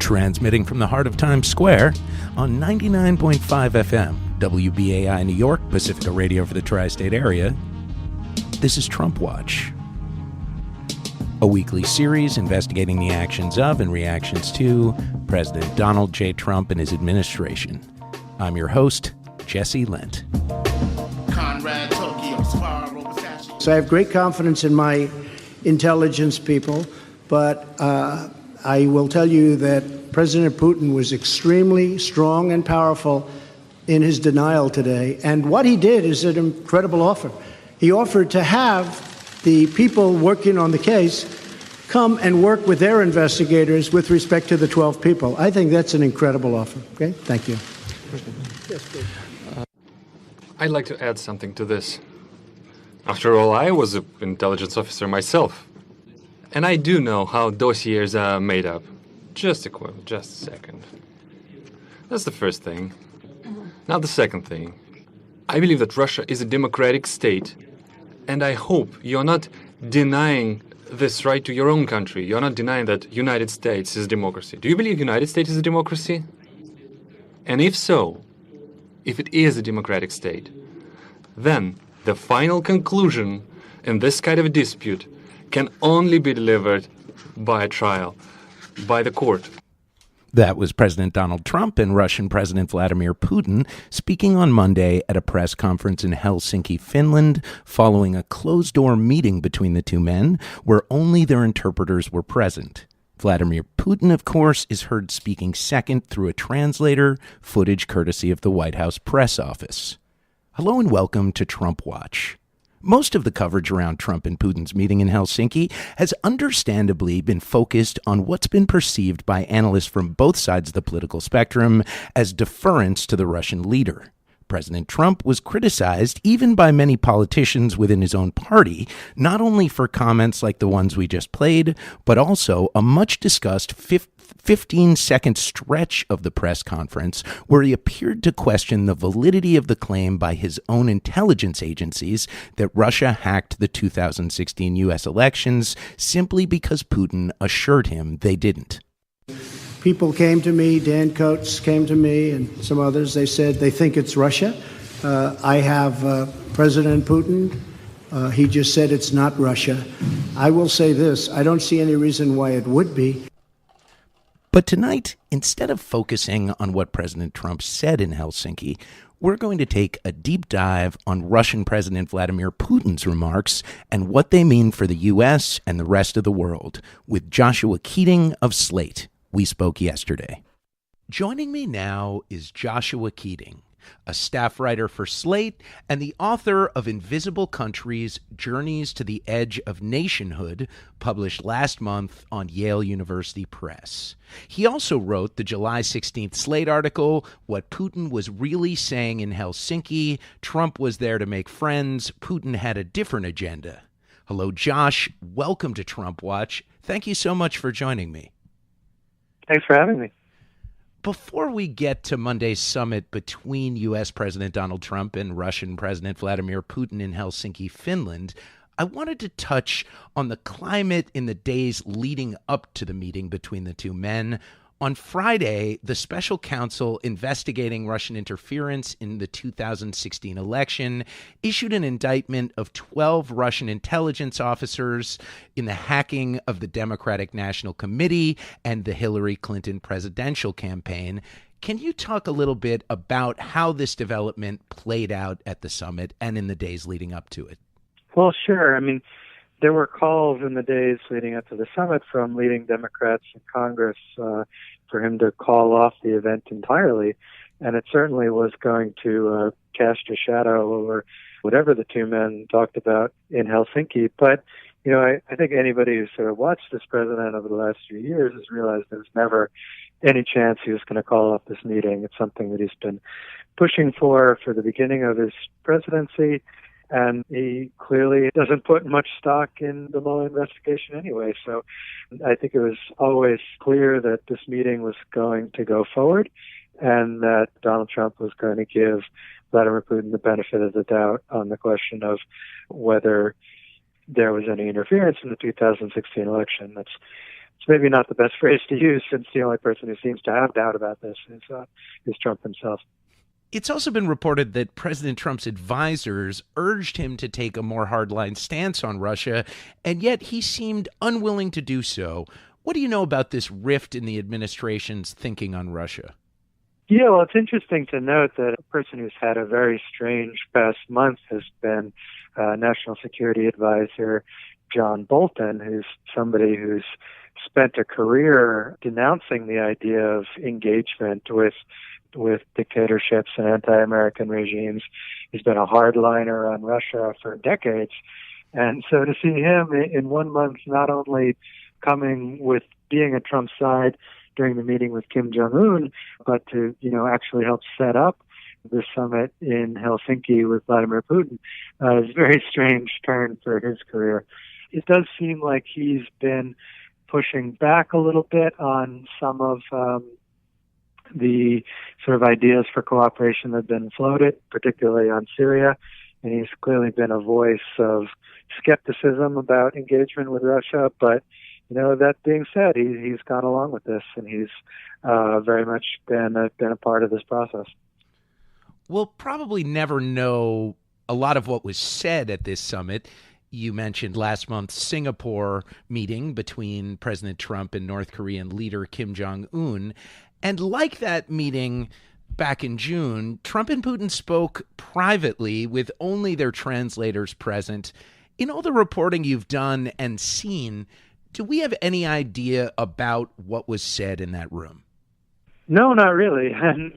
Transmitting from the heart of Times Square on 99.5 FM, WBAI New York, Pacifica Radio for the tri-state area. This is TrumpWatch, a weekly series investigating the actions of and reactions to President Donald J. Trump and his administration. I'm your host, Jesse Lent. So I have great confidence in my intelligence people, but I will tell you that President Putin was extremely strong and powerful in his denial today. And what he did is an incredible offer. He offered to have the people working on the case come and work with their investigators with respect to the 12 people. I think that's an incredible offer. Okay? Thank you. Yes, please. I'd like to add something to this. After all, I was an intelligence officer myself. And I do know how dossiers are made up. Just a second. That's the first thing. Now the second thing. I believe that Russia is a democratic state, and I hope you're not denying this right to your own country. You're not denying that United States is a democracy. Do you believe United States is a democracy? And if so, if it is a democratic state, then the final conclusion in this kind of a dispute can only be delivered by a trial, by the court. That was President Donald Trump and Russian President Vladimir Putin speaking on Monday at a press conference in Helsinki, Finland, following a closed-door meeting between the two men where only their interpreters were present. Vladimir Putin, of course, is heard speaking second through a translator, footage courtesy of the White House press office. Hello and welcome to TrumpWatch. Most of the coverage around Trump and Putin's meeting in Helsinki has understandably been focused on what's been perceived by analysts from both sides of the political spectrum as deference to the Russian leader. President Trump was criticized even by many politicians within his own party, not only for comments like the ones we just played, but also a much-discussed 15-second stretch of the press conference where he appeared to question the validity of the claim by his own intelligence agencies that Russia hacked the 2016 U.S. elections simply because Putin assured him they didn't. People came to me, Dan Coates came to me, and some others. They said they think it's Russia. I have President Putin. He just said it's not Russia. I will say this. I don't see any reason why it would be. But tonight, instead of focusing on what President Trump said in Helsinki, we're going to take a deep dive on Russian President Vladimir Putin's remarks and what they mean for the U.S. and the rest of the world with Joshua Keating of Slate. We spoke yesterday. Joining me now is Joshua Keating, a staff writer for Slate and the author of Invisible Countries, Journeys to the Edge of Nationhood, published last month on Yale University Press. He also wrote the July 16th Slate article, What Putin Was Really Saying in Helsinki. Trump was there to make friends. Putin had a different agenda. Hello, Josh. Welcome to TrumpWatch. Thank you so much for joining me. Thanks for having me. Before we get to Monday's summit between U.S. President Donald Trump and Russian President Vladimir Putin in Helsinki, Finland, I wanted to touch on the climate in the days leading up to the meeting between the two men. On Friday, the special counsel investigating Russian interference in the 2016 election issued an indictment of 12 Russian intelligence officers in the hacking of the Democratic National Committee and the Hillary Clinton presidential campaign. Can you talk a little bit about how this development played out at the summit and in the days leading up to it? Well, sure. I mean, there were calls in the days leading up to the summit from leading Democrats in Congress for him to call off the event entirely. And it certainly was going to cast a shadow over whatever the two men talked about in Helsinki. But, you know, I think anybody who sort of watched this president over the last few years has realized there's never any chance he was going to call off this meeting. It's something that he's been pushing for the beginning of his presidency. And he clearly doesn't put much stock in the Mueller investigation anyway. So I think it was always clear that this meeting was going to go forward and that Donald Trump was going to give Vladimir Putin the benefit of the doubt on the question of whether there was any interference in the 2016 election. That's it's maybe not the best phrase to use, since the only person who seems to have doubt about this is Trump himself. It's also been reported that President Trump's advisors urged him to take a more hardline stance on Russia, and yet he seemed unwilling to do so. What do you know about this rift in the administration's thinking on Russia? Yeah, well, it's interesting to note that a person who's had a very strange past month has been National Security Advisor John Bolton, who's somebody who's spent a career denouncing the idea of engagement with dictatorships and anti-American regimes. He's been a hardliner on Russia for decades. And so to see him in 1 month not only coming with being at Trump's side during the meeting with Kim Jong-un, but to, actually help set up the summit in Helsinki with Vladimir Putin, is a very strange turn for his career. It does seem like he's been pushing back a little bit on some of the sort of ideas for cooperation that have been floated, particularly on Syria. And he's clearly been a voice of skepticism about engagement with Russia. But, that being said, he's gone along with this, and he's very much been a part of this process. We'll probably never know a lot of what was said at this summit. You mentioned last month's Singapore meeting between President Trump and North Korean leader Kim Jong-un. And like that meeting back in June, Trump and Putin spoke privately with only their translators present. In all the reporting you've done and seen, do we have any idea about what was said in that room? No, not really. And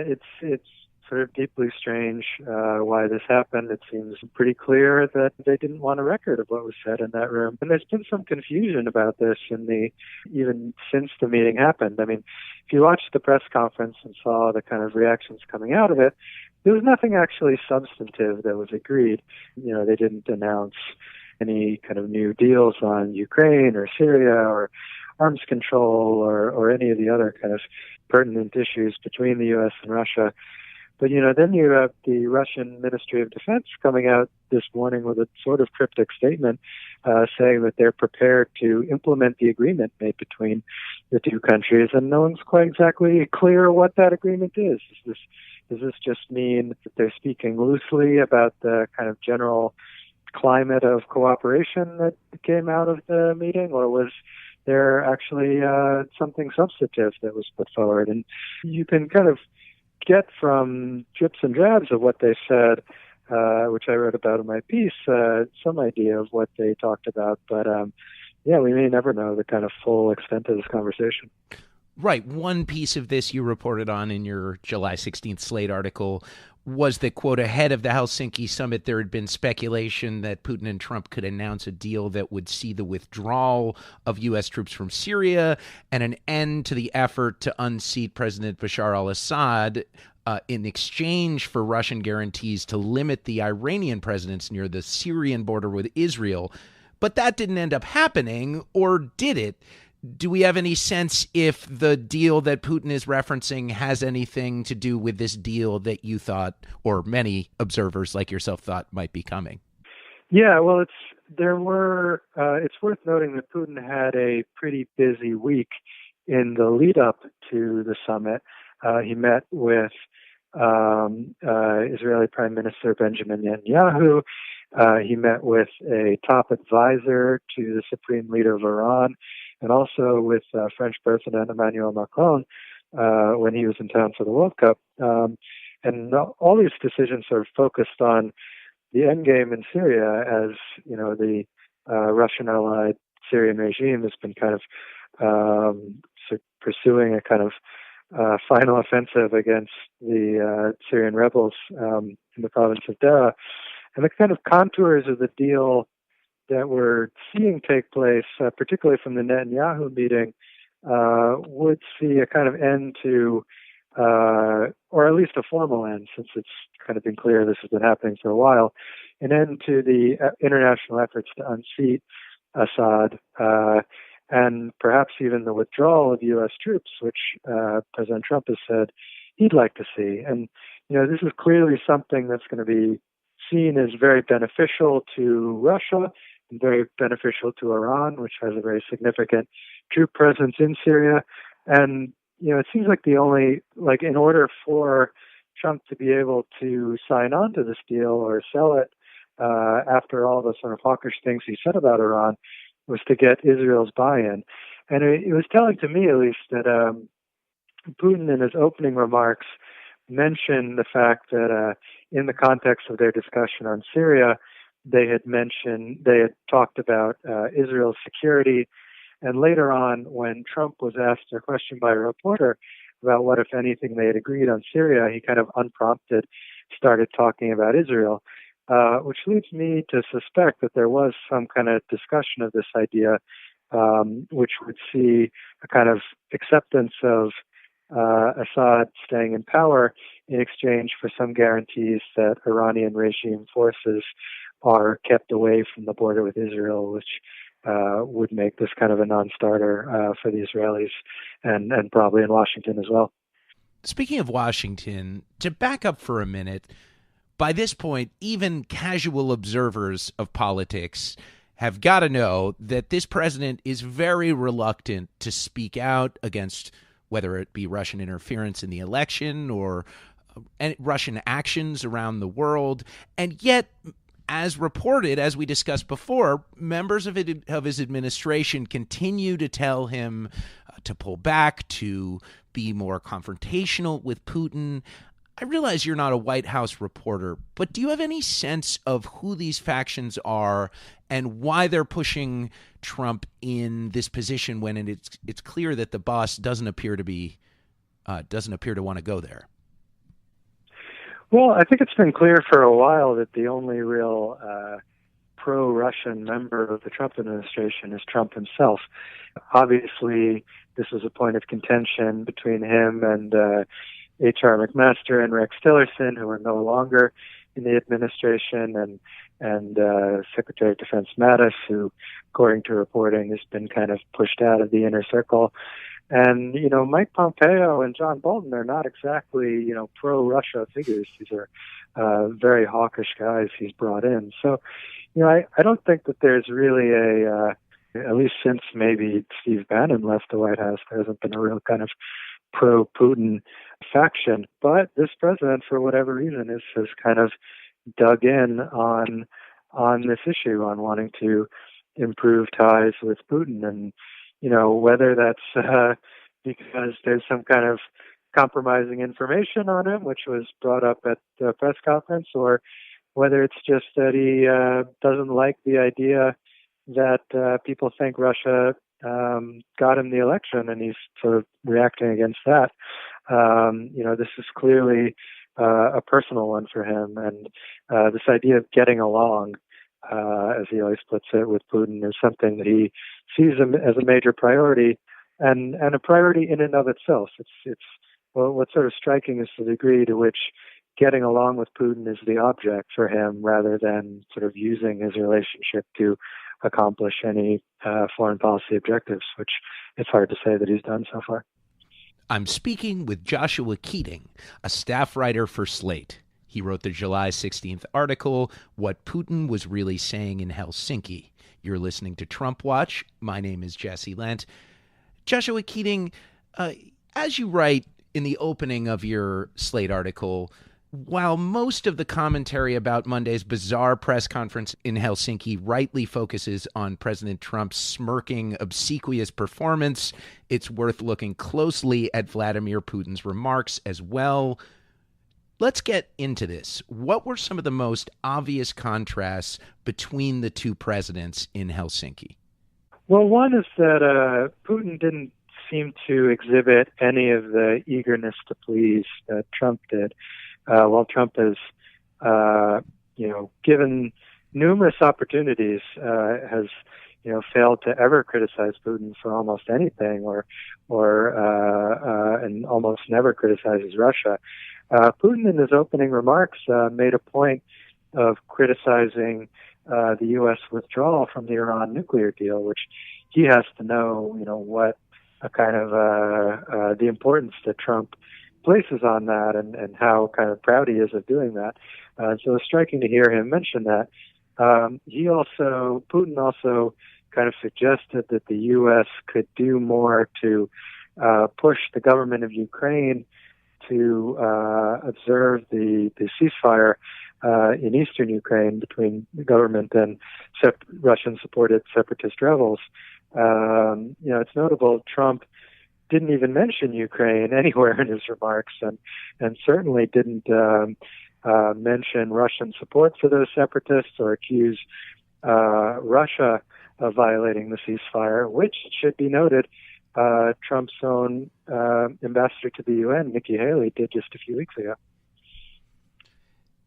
it's sort of deeply strange why this happened. It seems pretty clear that they didn't want a record of what was said in that room. And there's been some confusion about this even since the meeting happened. I mean, if you watched the press conference and saw the kind of reactions coming out of it, there was nothing actually substantive that was agreed. They didn't announce any kind of new deals on Ukraine or Syria or arms control or any of the other kind of pertinent issues between the U.S. and Russia. But, then you have the Russian Ministry of Defense coming out this morning with a sort of cryptic statement saying that they're prepared to implement the agreement made between the two countries. And no one's quite exactly clear what that agreement is. Does this just mean that they're speaking loosely about the kind of general climate of cooperation that came out of the meeting, or was there actually something substantive that was put forward? And you can kind of get from drips and drabs of what they said, which I wrote about in my piece, some idea of what they talked about. But we may never know the kind of full extent of this conversation. Right. One piece of this you reported on in your July 16th Slate article was that, quote, ahead of the Helsinki summit, there had been speculation that Putin and Trump could announce a deal that would see the withdrawal of U.S. troops from Syria and an end to the effort to unseat President Bashar al-Assad in exchange for Russian guarantees to limit the Iranian presence near the Syrian border with Israel. But that didn't end up happening, or did it? Do we have any sense if the deal that Putin is referencing has anything to do with this deal that you thought, or many observers like yourself thought, might be coming? Yeah, well, it's worth noting that Putin had a pretty busy week in the lead up to the summit. He met with Israeli Prime Minister Benjamin Netanyahu. He met with a top advisor to the Supreme Leader of Iran, and also with French President Emmanuel Macron when he was in town for the World Cup. And all these decisions sort of focused on the endgame in Syria, as the Russian-allied Syrian regime has been kind of pursuing a kind of final offensive against the Syrian rebels in the province of Daraa. And the kind of contours of the deal that we're seeing take place, particularly from the Netanyahu meeting, would see a kind of end to, or at least a formal end, since it's kind of been clear this has been happening for a while, an end to the international efforts to unseat Assad, and perhaps even the withdrawal of U.S. troops, which President Trump has said he'd like to see. And, this is clearly something that's going to be seen as very beneficial to Russia and very beneficial to Iran, which has a very significant troop presence in Syria. And, it seems like in order for Trump to be able to sign on to this deal or sell it, after all the sort of hawkish things he said about Iran, was to get Israel's buy-in. And it was telling to me, at least, that Putin, in his opening remarks, mentioned the fact that in the context of their discussion on Syria, they had talked about Israel's security. And later on, when Trump was asked a question by a reporter about what, if anything, they had agreed on Syria, he kind of unprompted started talking about Israel, which leads me to suspect that there was some kind of discussion of this idea, which would see a kind of acceptance of Assad staying in power in exchange for some guarantees that Iranian regime forces are kept away from the border with Israel, which would make this kind of a non-starter for the Israelis and probably in Washington as well. Speaking of Washington, to back up for a minute, by this point, even casual observers of politics have got to know that this president is very reluctant to speak out against whether it be Russian interference in the election or Russian actions around the world. And yet, as reported, as we discussed before, members of his administration continue to tell him to pull back, to be more confrontational with Putin. I realize you're not a White House reporter, but do you have any sense of who these factions are and why they're pushing Trump in this position when it's clear that the boss doesn't appear to want to go there? Well, I think it's been clear for a while that the only real pro-Russian member of the Trump administration is Trump himself. Obviously, this was a point of contention between him and H.R. McMaster and Rex Tillerson, who are no longer in the administration, and Secretary of Defense Mattis, who, according to reporting, has been kind of pushed out of the inner circle. And, Mike Pompeo and John Bolton are not exactly, pro-Russia figures. These are very hawkish guys he's brought in. So, I don't think that there's really at least since maybe Steve Bannon left the White House, there hasn't been a real kind of pro-Putin faction. But this president, for whatever reason, has kind of dug in on this issue, on wanting to improve ties with Putin. And, whether that's because there's some kind of compromising information on him, which was brought up at the press conference, or whether it's just that he doesn't like the idea that people think Russia got him the election, and he's sort of reacting against that. This is clearly a personal one for him, and this idea of getting along, as he always puts it, with Putin is something that he sees as a major priority, and a priority in and of itself. Well, what's sort of striking is the degree to which getting along with Putin is the object for him, rather than sort of using his relationship to accomplish any foreign policy objectives, which it's hard to say that he's done so far. I'm speaking with Joshua Keating, a staff writer for Slate. He wrote the July 16th article, What Putin Was Really Saying in Helsinki. You're listening to TrumpWatch. My name is Jesse Lent. Joshua Keating, as you write in the opening of your Slate article, while most of the commentary about Monday's bizarre press conference in Helsinki rightly focuses on President Trump's smirking, obsequious performance, it's worth looking closely at Vladimir Putin's remarks as well. Let's get into this. What were some of the most obvious contrasts between the two presidents in Helsinki? Well, one is that Putin didn't seem to exhibit any of the eagerness to please that Trump did. While Trump has, given numerous opportunities, has, failed to ever criticize Putin for almost anything, and almost never criticizes Russia. Putin, in his opening remarks, made a point of criticizing the U.S. withdrawal from the Iran nuclear deal, which he has to know, what a kind of the importance that Trump places on that, and how kind of proud he is of doing that. So it's striking to hear him mention that. Putin also kind of suggested that the U.S. could do more to push the government of Ukraine to observe the ceasefire in eastern Ukraine between the government and Russian-supported separatist rebels. It's notable Trump didn't even mention Ukraine anywhere in his remarks, and certainly didn't mention Russian support for those separatists or accuse Russia of violating the ceasefire, which, it should be noted, Trump's own ambassador to the UN, Nikki Haley, did just a few weeks ago.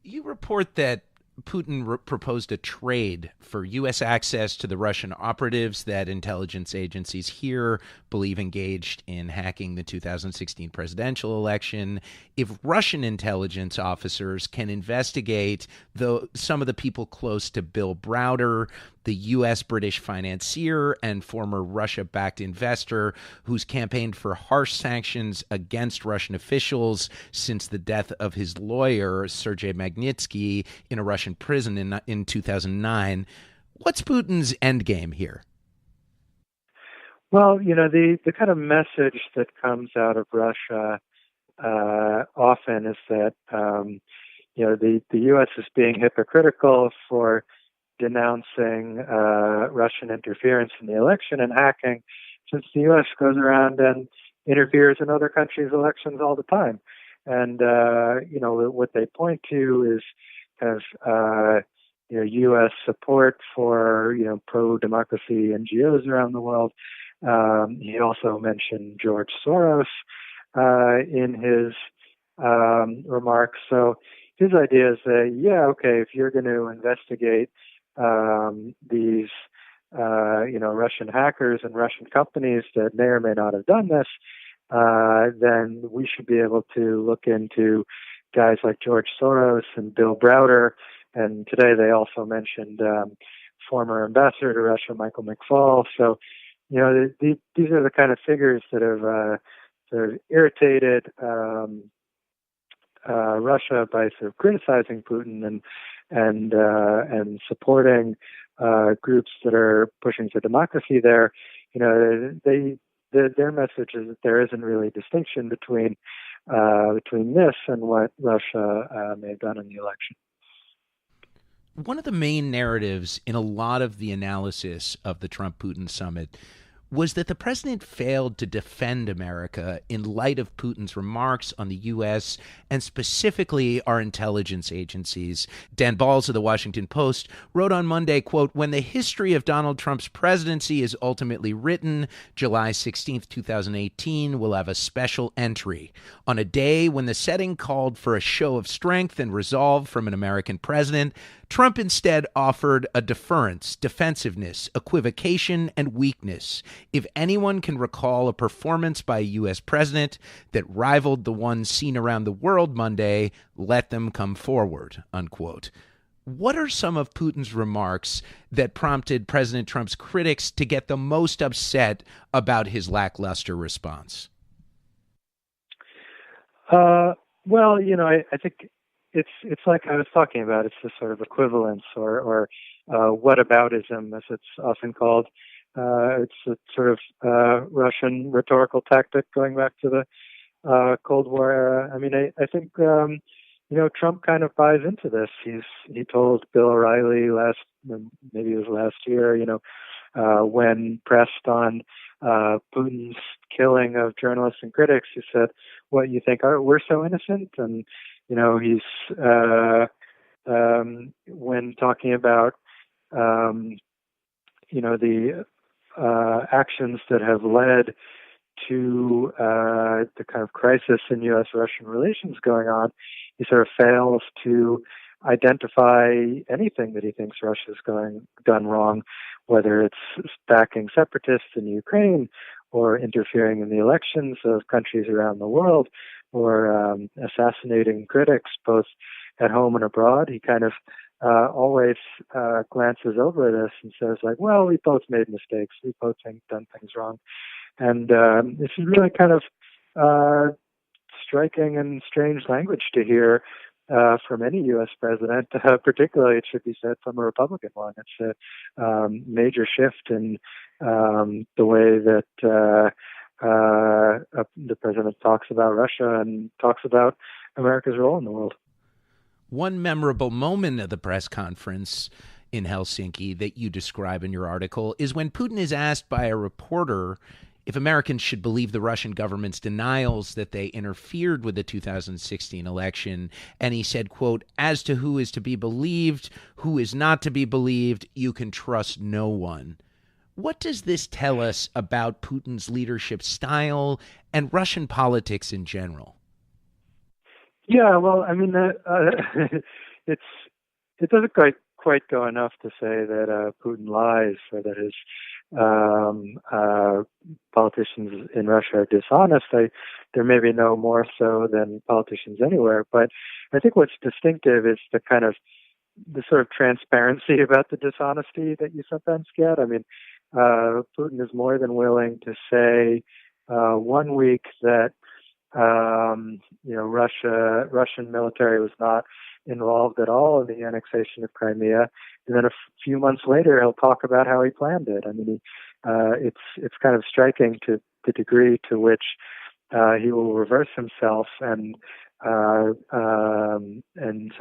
You report that Putin proposed a trade for U.S. access to the Russian operatives that intelligence agencies here believe engaged in hacking the 2016 presidential election. If Russian intelligence officers can investigate some of the people close to Bill Browder, the U.S.-British financier and former Russia-backed investor who's campaigned for harsh sanctions against Russian officials since the death of his lawyer, Sergei Magnitsky, in a Russian prison in 2009. What's Putin's endgame here? Well, the kind of message that comes out of Russia often is that, the U.S. is being hypocritical for denouncing Russian interference in the election and hacking, since the U.S. goes around and interferes in other countries' elections all the time. And, what they point to is kind of, U.S. support for, pro-democracy NGOs around the world. He also mentioned George Soros in his remarks. So his idea is that, if you're going to investigate these, Russian hackers and Russian companies that may or may not have done this, then we should be able to look into guys like George Soros and Bill Browder. And today they also mentioned former ambassador to Russia, Michael McFaul. So, these are the kind of figures that have sort of irritated Russia by sort of criticizing Putin and supporting groups that are pushing for democracy there. Their message is that there isn't really a distinction between this and what Russia may have done in the election. One of the main narratives in a lot of the analysis of the Trump-Putin summit was that the president failed to defend America in light of Putin's remarks on the U.S. and specifically our intelligence agencies. Dan Balls of the Washington Post wrote on Monday, quote, "When the history of Donald Trump's presidency is ultimately written, July 16th, 2018, will have a special entry. On a day when the setting called for a show of strength and resolve from an American president, Trump instead offered a deference, defensiveness, equivocation, and weakness. If anyone can recall a performance by a U.S. president that rivaled the one seen around the world Monday, let them come forward," unquote. What are some of Putin's remarks that prompted President Trump's critics to get the most upset about his lackluster response? I think it's like I was talking about. It's this sort of equivalence or whataboutism, as it's often called. It's a sort of Russian rhetorical tactic going back to the Cold War era. I mean, I think Trump kind of buys into this. He told Bill O'Reilly maybe it was last year, when pressed on Putin's killing of journalists and critics, he said, "What, you think we're so innocent?" And he's when talking about the actions that have led to the kind of crisis in U.S.-Russian relations going on, he sort of fails to identify anything that he thinks Russia's done wrong, whether it's backing separatists in Ukraine or interfering in the elections of countries around the world or assassinating critics both at home and abroad. He kind of always glances over this and says, like, well, we both made mistakes. We both done things wrong. And this is really kind of striking and strange language to hear from any U.S. president, particularly it should be said from a Republican one. It's a major shift in the way that the president talks about Russia and talks about America's role in the world. One memorable moment of the press conference in Helsinki that you describe in your article is when Putin is asked by a reporter if Americans should believe the Russian government's denials that they interfered with the 2016 election. And he said, quote, "As to who is to be believed, who is not to be believed, you can trust no one." What does this tell us about Putin's leadership style and Russian politics in general? Yeah, well, I mean, it doesn't quite go enough to say that Putin lies or that his politicians in Russia are dishonest. There may be no more so than politicians anywhere, but I think what's distinctive is the sort of transparency about the dishonesty that you sometimes get. I mean, Putin is more than willing to say 1 week that Russian military was not involved at all in the annexation of Crimea, and then a few months later he'll talk about how he planned it. I mean, it's kind of striking to the degree to which he will reverse himself and sort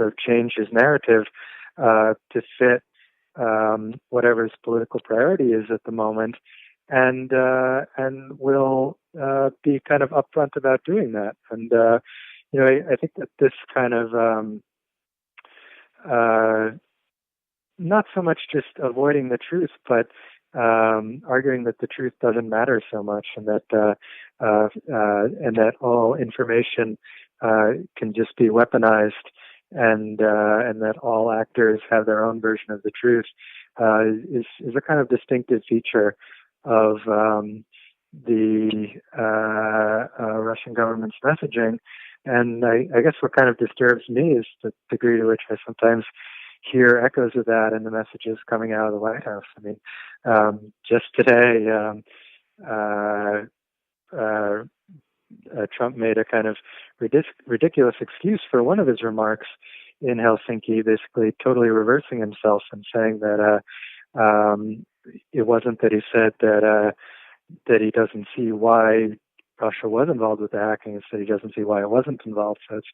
of change his narrative to fit whatever his political priority is at the moment, and will be kind of upfront about doing that. And I think that this kind of not so much just avoiding the truth, but arguing that the truth doesn't matter so much, and that all information can just be weaponized, and that all actors have their own version of the truth, is a kind of distinctive feature of the Russian government's messaging. And I guess what kind of disturbs me is the degree to which I sometimes hear echoes of that in the messages coming out of the White House. I mean, just today, Trump made a kind of ridiculous excuse for one of his remarks in Helsinki, basically totally reversing himself and saying that it wasn't that he said that he doesn't see why Russia was involved with the hacking, instead he doesn't see why it wasn't involved. So it's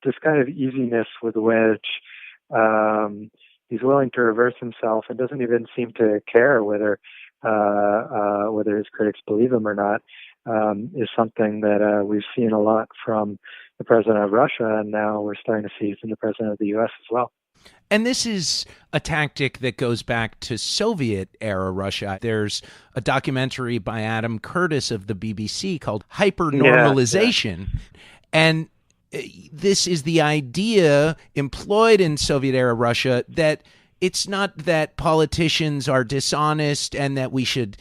this kind of easiness with which he's willing to reverse himself and doesn't even seem to care whether his critics believe him or not, is something that we've seen a lot from the president of Russia, and now we're starting to see from the president of the U.S. as well. And this is a tactic that goes back to Soviet-era Russia. There's a documentary by Adam Curtis of the BBC called Hypernormalization. Yeah. And this is the idea employed in Soviet-era Russia that it's not that politicians are dishonest and that we should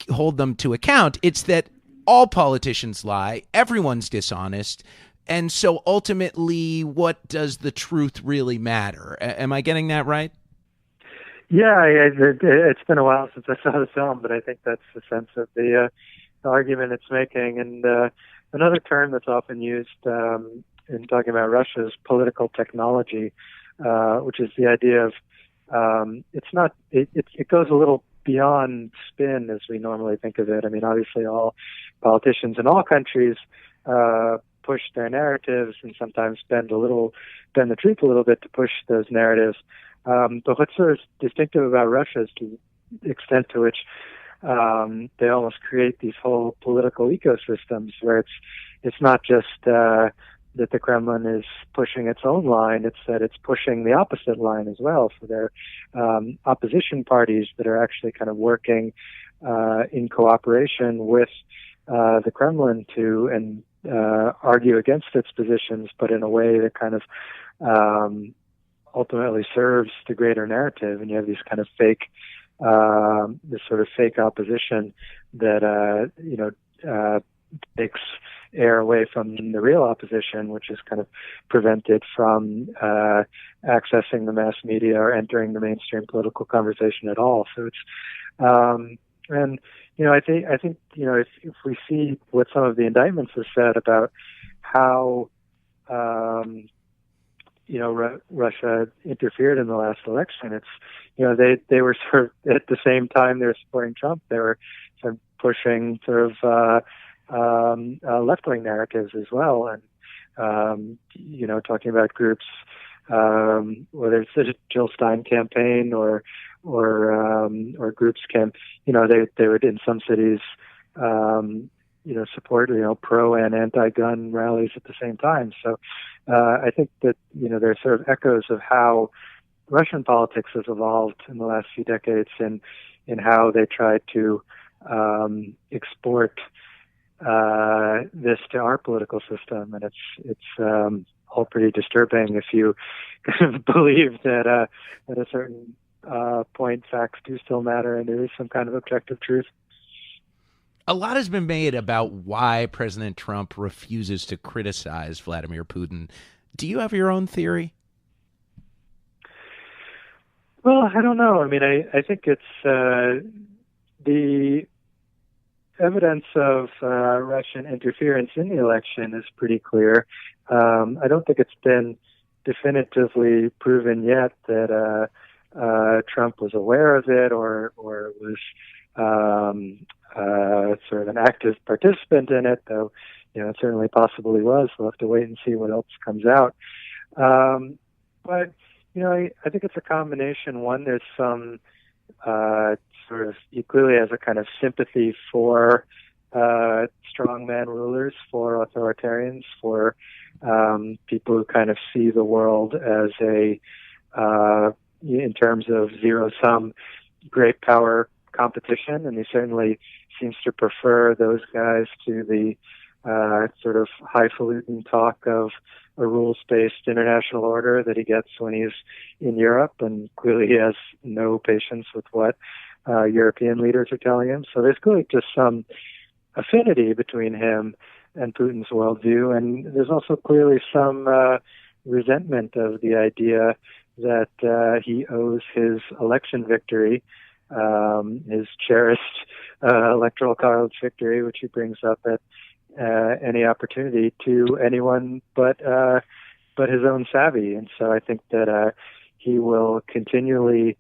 hold them to account. It's that all politicians lie, everyone's dishonest, and so ultimately, what does the truth really matter? Am I getting that right? Yeah, it's been a while since I saw the film, but I think that's the sense of the argument it's making. And another term that's often used in talking about Russia is political technology, which is the idea of it goes a little beyond spin as we normally think of it. I mean, obviously, all politicians in all countries push their narratives and sometimes bend the truth a little bit to push those narratives. But what's sort of distinctive about Russia is the extent to which they almost create these whole political ecosystems where it's not just that the Kremlin is pushing its own line, it's that it's pushing the opposite line as well. So there are opposition parties that are actually kind of working in cooperation with the Kremlin to argue against its positions, but in a way that kind of ultimately serves the greater narrative. And you have these kind of this sort of fake opposition that takes air away from the real opposition, which is kind of prevented from accessing the mass media or entering the mainstream political conversation at all. So it's I think if we see what some of the indictments have said about how Russia interfered in the last election. It's, they were sort of, at the same time they were supporting Trump, they were sort of pushing sort of left-wing narratives as well, and talking about groups, whether it's the Jill Stein campaign or groups they would in some cities support pro and anti-gun rallies at the same time. So I think that there are sort of echoes of how Russian politics has evolved in the last few decades, in how they tried to export this to our political system, and it's all pretty disturbing if you kind of believe that at a certain point facts do still matter and there is some kind of objective truth. A lot has been made about why President Trump refuses to criticize Vladimir Putin. Do you have your own theory? Well, I don't know. I mean, I think it's the evidence of Russian interference in the election is pretty clear. I don't think it's been definitively proven yet that Trump was aware of it or was sort of an active participant in it, though it certainly possibly was. We'll have to wait and see what else comes out. But I think it's a combination. One, there's some sort of, he clearly has a kind of sympathy for strongman rulers, for authoritarians, for people who kind of see the world as in terms of zero-sum great power competition, and he certainly seems to prefer those guys to the sort of highfalutin talk of a rules-based international order that he gets when he's in Europe, and clearly he has no patience with what European leaders are telling him. So there's clearly just some affinity between him and Putin's worldview, and there's also clearly some resentment of the idea that he owes his election victory, his cherished electoral college victory, which he brings up at any opportunity, to anyone but his own savvy. And so I think that he will continually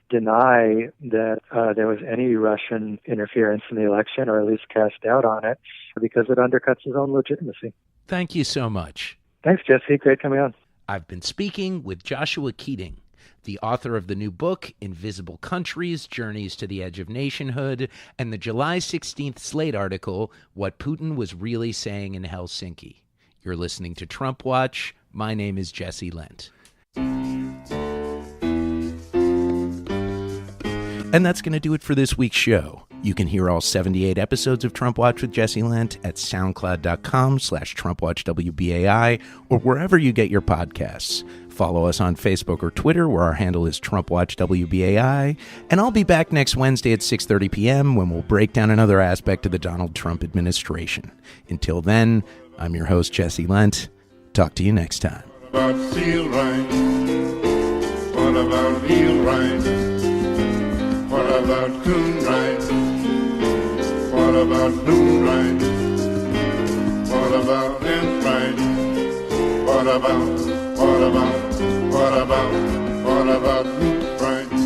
deny that there was any Russian interference in the election, or at least cast doubt on it, because it undercuts his own legitimacy. Thank you so much. Thanks, Jesse. Great coming on. I've been speaking with Joshua Keating, the author of the new book, Invisible Countries, Journeys to the Edge of Nationhood, and the July 16th Slate article, What Putin Was Really Saying in Helsinki. You're listening to Trump Watch. My name is Jesse Lent. And that's going to do it for this week's show. You can hear all 78 episodes of Trump Watch with Jesse Lent at soundcloud.com/TrumpWatchWBAI or wherever you get your podcasts. Follow us on Facebook or Twitter, where our handle is TrumpWatchWBAI. And I'll be back next Wednesday at 6:30 p.m. when we'll break down another aspect of the Donald Trump administration. Until then, I'm your host, Jesse Lent. Talk to you next time. What about seal rights? What about eel rights? What about coon rights? What about loon rights? What about ant rights? What about moose rights?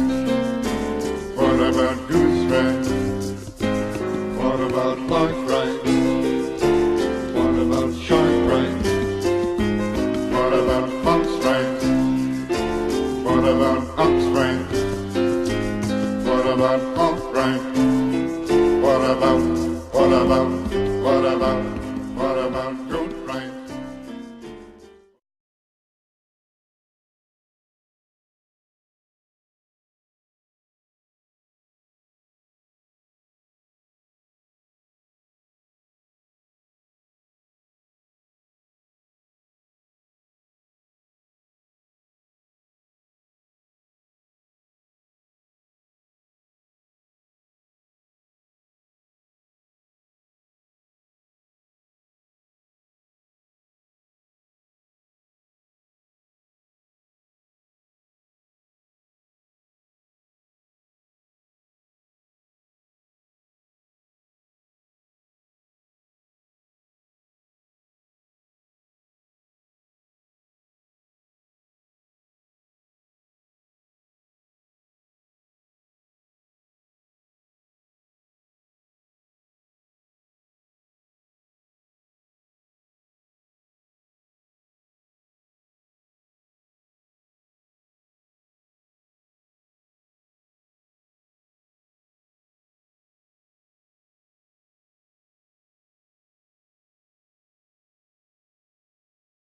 What about goose rights? What about lark rights? What about shark rights? What about fox rights? What about ox rights? What about hawk rights? What about goat